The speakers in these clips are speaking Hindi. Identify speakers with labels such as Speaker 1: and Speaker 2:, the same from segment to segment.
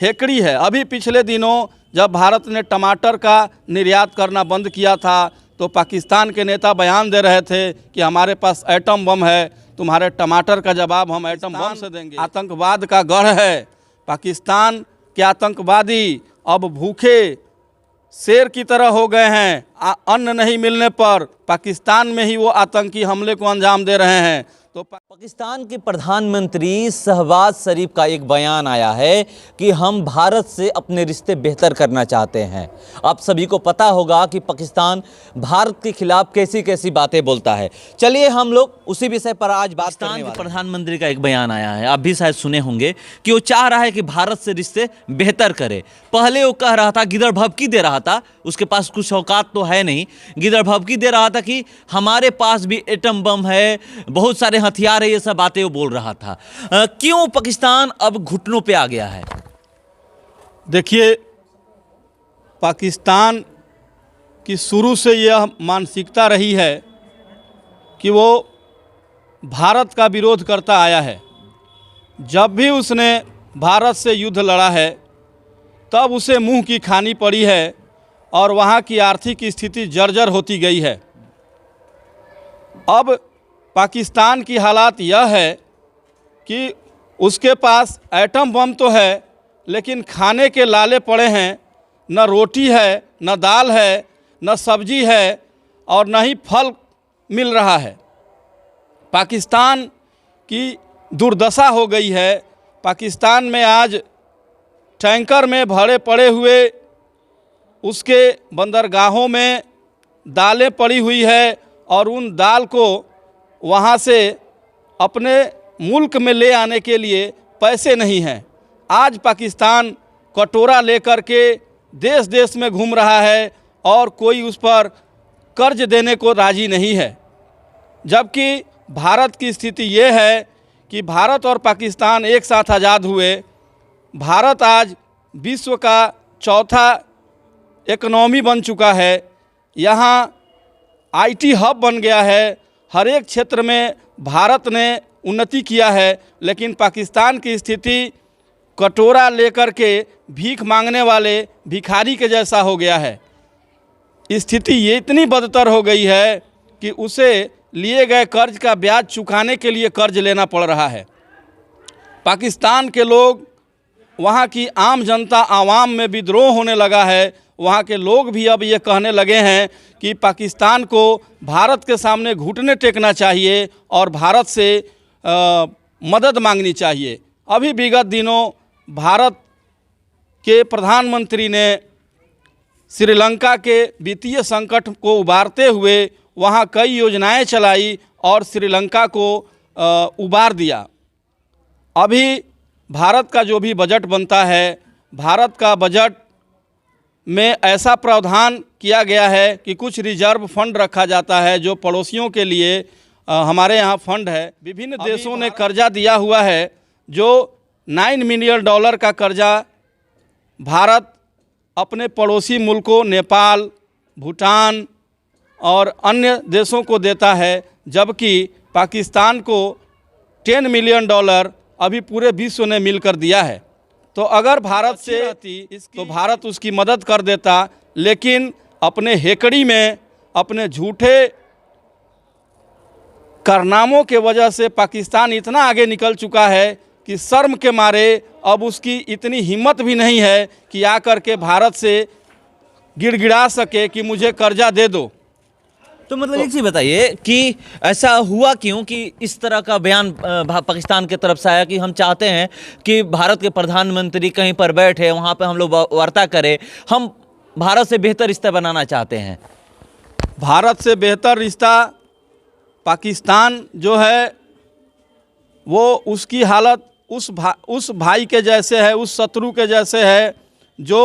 Speaker 1: हेकड़ी है। अभी पिछले दिनों जब भारत ने टमाटर का निर्यात करना बंद किया था तो पाकिस्तान के नेता बयान दे रहे थे कि हमारे पास एटम बम है, तुम्हारे टमाटर का जवाब हम एटम बम से देंगे। आतंकवाद का गढ़ है। पाकिस्तान के आतंकवादी अब भूखे शेर की तरह हो गए हैं। अन्न नहीं मिलने पर पाकिस्तान में ही वो आतंकी हमले को अंजाम दे रहे हैं। तो
Speaker 2: पाकिस्तान के प्रधानमंत्री शहबाज शरीफ का एक बयान आया है कि हम भारत से अपने रिश्ते बेहतर करना चाहते हैं। आप सभी को पता होगा कि पाकिस्तान भारत के खिलाफ कैसी कैसी बातें बोलता है। चलिए हम लोग उसी विषय पर आज बात करने वाले हैं। प्रधानमंत्री का एक बयान आया है, आप भी शायद सुने होंगे, कि वो चाह रहा है कि भारत से रिश्ते बेहतर करे। पहले वो कह रहा था, गिदड़ भभकी दे रहा था, उसके पास कुछ औकात तो है नहीं, गिदड़ भभकी दे रहा था कि हमारे पास भी एटम बम है, बहुत सारे हथियार है, ये सब बातें वो बोल रहा था। क्यों पाकिस्तान अब घुटनों पे आ गया है?
Speaker 1: देखिए, पाकिस्तान की शुरू से यह मानसिकता रही है कि वो भारत का विरोध करता आया है। जब भी उसने भारत से युद्ध लड़ा है तब उसे मुंह की खानी पड़ी है और वहाँ की आर्थिक स्थिति जर्जर होती गई है। अब पाकिस्तान की हालात यह है कि उसके पास एटम बम तो है लेकिन खाने के लाले पड़े हैं। न रोटी है, न दाल है, न सब्जी है और न ही फल मिल रहा है। पाकिस्तान की दुर्दशा हो गई है। पाकिस्तान में आज टैंकर में भरे पड़े हुए उसके बंदरगाहों में दालें पड़ी हुई है और उन दाल को वहाँ से अपने मुल्क में ले आने के लिए पैसे नहीं हैं। आज पाकिस्तान कटोरा लेकर के देश देश में घूम रहा है और कोई उस पर कर्ज देने को राजी नहीं है। जबकि भारत की स्थिति ये है कि भारत और पाकिस्तान एक साथ आज़ाद हुए। भारत आज विश्व का चौथा इकोनॉमी बन चुका है। यहाँ आईटी हब बन गया है। हर एक क्षेत्र में भारत ने उन्नति किया है, लेकिन पाकिस्तान की स्थिति कटोरा लेकर के भीख मांगने वाले भिखारी के जैसा हो गया है। स्थिति ये इतनी बदतर हो गई है कि उसे लिए गए कर्ज का ब्याज चुकाने के लिए कर्ज लेना पड़ रहा है। पाकिस्तान के लोग, वहाँ की आम जनता, आवाम में विद्रोह होने लगा है। वहाँ के लोग भी अब ये कहने लगे हैं कि पाकिस्तान को भारत के सामने घुटने टेकना चाहिए और भारत से मदद मांगनी चाहिए। अभी विगत दिनों भारत के प्रधानमंत्री ने श्रीलंका के वित्तीय संकट को उबारते हुए वहाँ कई योजनाएं चलाई और श्रीलंका को उबार दिया। अभी भारत का जो भी बजट बनता है, भारत का बजट में ऐसा प्रावधान किया गया है कि कुछ रिजर्व फंड रखा जाता है जो पड़ोसियों के लिए हमारे यहाँ फंड है। विभिन्न देशों ने कर्जा दिया हुआ है। जो $9 मिलियन का कर्जा भारत अपने पड़ोसी मुल्कों नेपाल, भूटान और अन्य देशों को देता है, जबकि पाकिस्तान को $10 मिलियन अभी पूरे विश्व ने मिलकर दिया है। तो अगर भारत से रहती तो भारत उसकी मदद कर देता, लेकिन अपने हेकड़ी में, अपने झूठे कारनामों के वजह से पाकिस्तान इतना आगे निकल चुका है कि शर्म के मारे अब उसकी इतनी हिम्मत भी नहीं है कि आकर के भारत से गिड़गिड़ा सके कि मुझे कर्जा दे दो।
Speaker 2: तो मतलब एक चीज़ बताइए कि ऐसा हुआ क्यों कि इस तरह का बयान पाकिस्तान की तरफ से आया कि हम चाहते हैं कि भारत के प्रधानमंत्री कहीं पर बैठे, वहाँ पे हम लोग वार्ता करें, हम भारत से बेहतर रिश्ता बनाना चाहते हैं।
Speaker 1: भारत से बेहतर रिश्ता पाकिस्तान जो है वो उसकी हालत उस भाई के जैसे है, उस शत्रु के जैसे है जो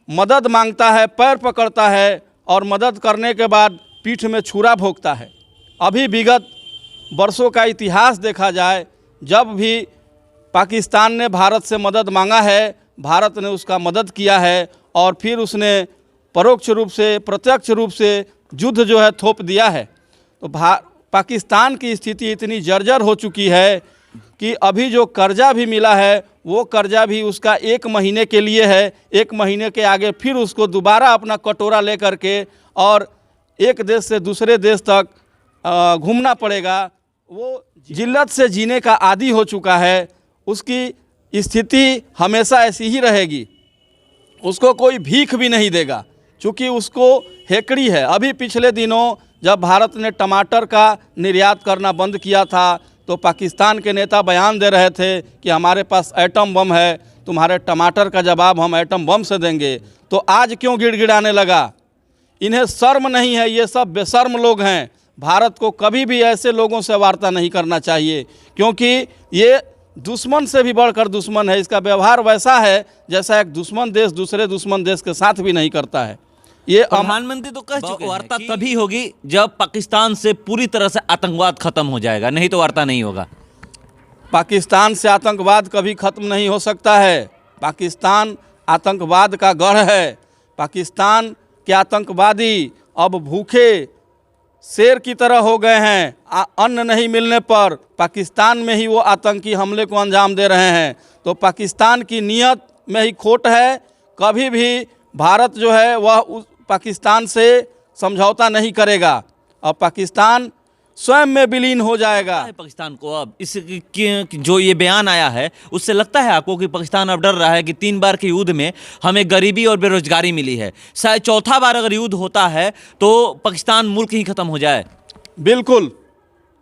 Speaker 1: मदद मांगता है, पैर पकड़ता है और मदद करने के बाद पीठ में छुरा भोंकता है। अभी विगत वर्षों का इतिहास देखा जाए, जब भी पाकिस्तान ने भारत से मदद मांगा है, भारत ने उसका मदद किया है और फिर उसने परोक्ष रूप से, प्रत्यक्ष रूप से युद्ध जो है थोप दिया है। तो पाकिस्तान की स्थिति इतनी जर्जर हो चुकी है कि अभी जो कर्जा भी मिला है वो कर्जा भी उसका 1 महीने के लिए है। 1 महीने के आगे फिर उसको दोबारा अपना कटोरा ले करके और एक देश से दूसरे देश तक घूमना पड़ेगा। वो जिल्लत से जीने का आदी हो चुका है, उसकी स्थिति हमेशा ऐसी ही रहेगी। उसको कोई भीख भी नहीं देगा, क्योंकि उसको हेकड़ी है। अभी पिछले दिनों जब भारत ने टमाटर का निर्यात करना बंद किया था तो पाकिस्तान के नेता बयान दे रहे थे कि हमारे पास एटम बम है, तुम्हारे टमाटर का जवाब हम एटम बम से देंगे। तो आज क्यों गिड़गिड़ाने लगा? इन्हें शर्म नहीं है, ये सब बेशर्म लोग हैं। भारत को कभी भी ऐसे लोगों से वार्ता नहीं करना चाहिए, क्योंकि ये दुश्मन से भी बढ़कर दुश्मन है। इसका व्यवहार वैसा है जैसा एक दुश्मन देश दूसरे दुश्मन देश के साथ भी नहीं करता है। ये
Speaker 2: प्रधानमंत्री तो कह चुके हैं वार्ता तभी होगी जब पाकिस्तान से पूरी तरह से आतंकवाद खत्म हो जाएगा, नहीं तो वार्ता नहीं होगा।
Speaker 1: पाकिस्तान से आतंकवाद कभी खत्म नहीं हो सकता है। पाकिस्तान आतंकवाद का गढ़ है। पाकिस्तान के आतंकवादी अब भूखे शेर की तरह हो गए हैं। अन्न नहीं मिलने पर पाकिस्तान में ही वो आतंकी हमले को अंजाम दे रहे हैं। तो पाकिस्तान की नीयत में ही खोट है। कभी भी भारत जो है वह उस पाकिस्तान से समझौता नहीं करेगा और पाकिस्तान स्वयं में विलीन हो जाएगा।
Speaker 2: पाकिस्तान को अब इस जो ये बयान आया है उससे लगता है आपको कि पाकिस्तान अब डर रहा है कि 3 बार के युद्ध में हमें गरीबी और बेरोजगारी मिली है, शायद चौथा बार अगर युद्ध होता है तो पाकिस्तान मुल्क ही खत्म हो जाए?
Speaker 1: बिल्कुल,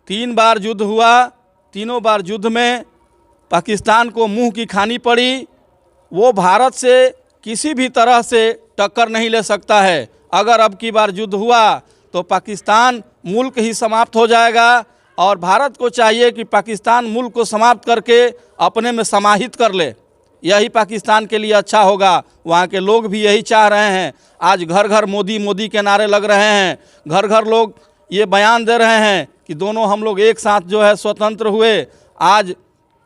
Speaker 1: 3 बार युद्ध हुआ, तीनों बार युद्ध में पाकिस्तान को मुंह की खानी पड़ी। वो भारत से किसी भी तरह से टक्कर नहीं ले सकता है। अगर अब की बार युद्ध हुआ तो पाकिस्तान मुल्क ही समाप्त हो जाएगा और भारत को चाहिए कि पाकिस्तान मुल्क को समाप्त करके अपने में समाहित कर ले। यही पाकिस्तान के लिए अच्छा होगा। वहाँ के लोग भी यही चाह रहे हैं। आज घर घर मोदी मोदी के नारे लग रहे हैं। घर घर लोग ये बयान दे रहे हैं कि दोनों हम लोग एक साथ जो है स्वतंत्र हुए। आज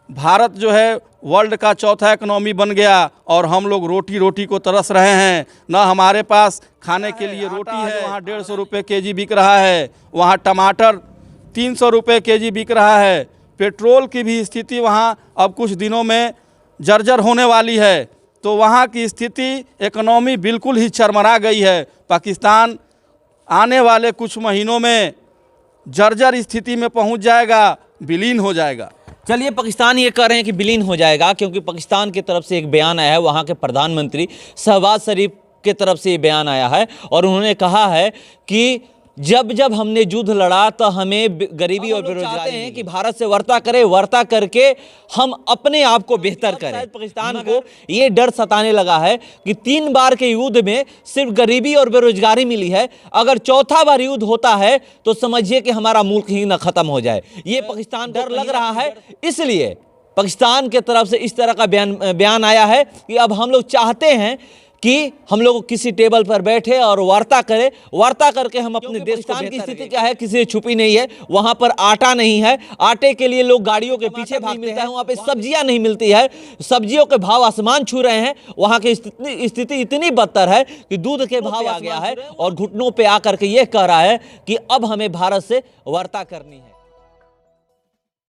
Speaker 1: भारत जो है वर्ल्ड का चौथा इकोनॉमी बन गया और हम लोग रोटी रोटी को तरस रहे हैं। ना हमारे पास खाने के लिए रोटी है, वहाँ 150 रुपये केजी बिक रहा है। वहाँ टमाटर 300 रुपये केजी बिक रहा है। पेट्रोल की भी स्थिति वहाँ अब कुछ दिनों में जर्जर होने वाली है। तो वहाँ की स्थिति इकोनॉमी बिल्कुल ही चरमरा गई है। पाकिस्तान आने वाले कुछ महीनों में जर्जर स्थिति में पहुँच जाएगा, विलीन हो जाएगा।
Speaker 2: चलिए, पाकिस्तान ये कह रहे हैं कि विलीन हो जाएगा क्योंकि पाकिस्तान की तरफ से एक बयान आया है। वहाँ के प्रधानमंत्री शहबाज शरीफ के तरफ से ये बयान आया है और उन्होंने कहा है कि जब जब हमने युद्ध लड़ा तो हमें गरीबी और बेरोजगारी हैं कि भारत से वार्ता करें, वार्ता करके हम अपने आप को बेहतर करें। पाकिस्तान को ये डर सताने लगा है कि 3 बार के युद्ध में सिर्फ गरीबी और बेरोजगारी मिली है। अगर चौथा बार युद्ध होता है तो समझिए कि हमारा मुल्क ही न खत्म हो जाए। ये पाकिस्तान डर लग रहा है, इसलिए पाकिस्तान के तरफ से इस तरह का बयान आया है कि अब हम लोग चाहते हैं कि हम लोग किसी टेबल पर बैठे और वार्ता करें। वार्ता करके हम अपने देश की स्थिति क्या है किसी से छुपी नहीं है। वहां पर आटा नहीं है, आटे के लिए लोग गाड़ियों के पीछे भागते हैं। वहां पे सब्जियां नहीं मिलती है, सब्जियों के भाव आसमान छू रहे हैं। वहां की स्थिति इतनी बदतर है कि दूध के भाव आ गया है और घुटनों पे आकर के यह कह रहा है कि अब हमें भारत से वार्ता करनी है।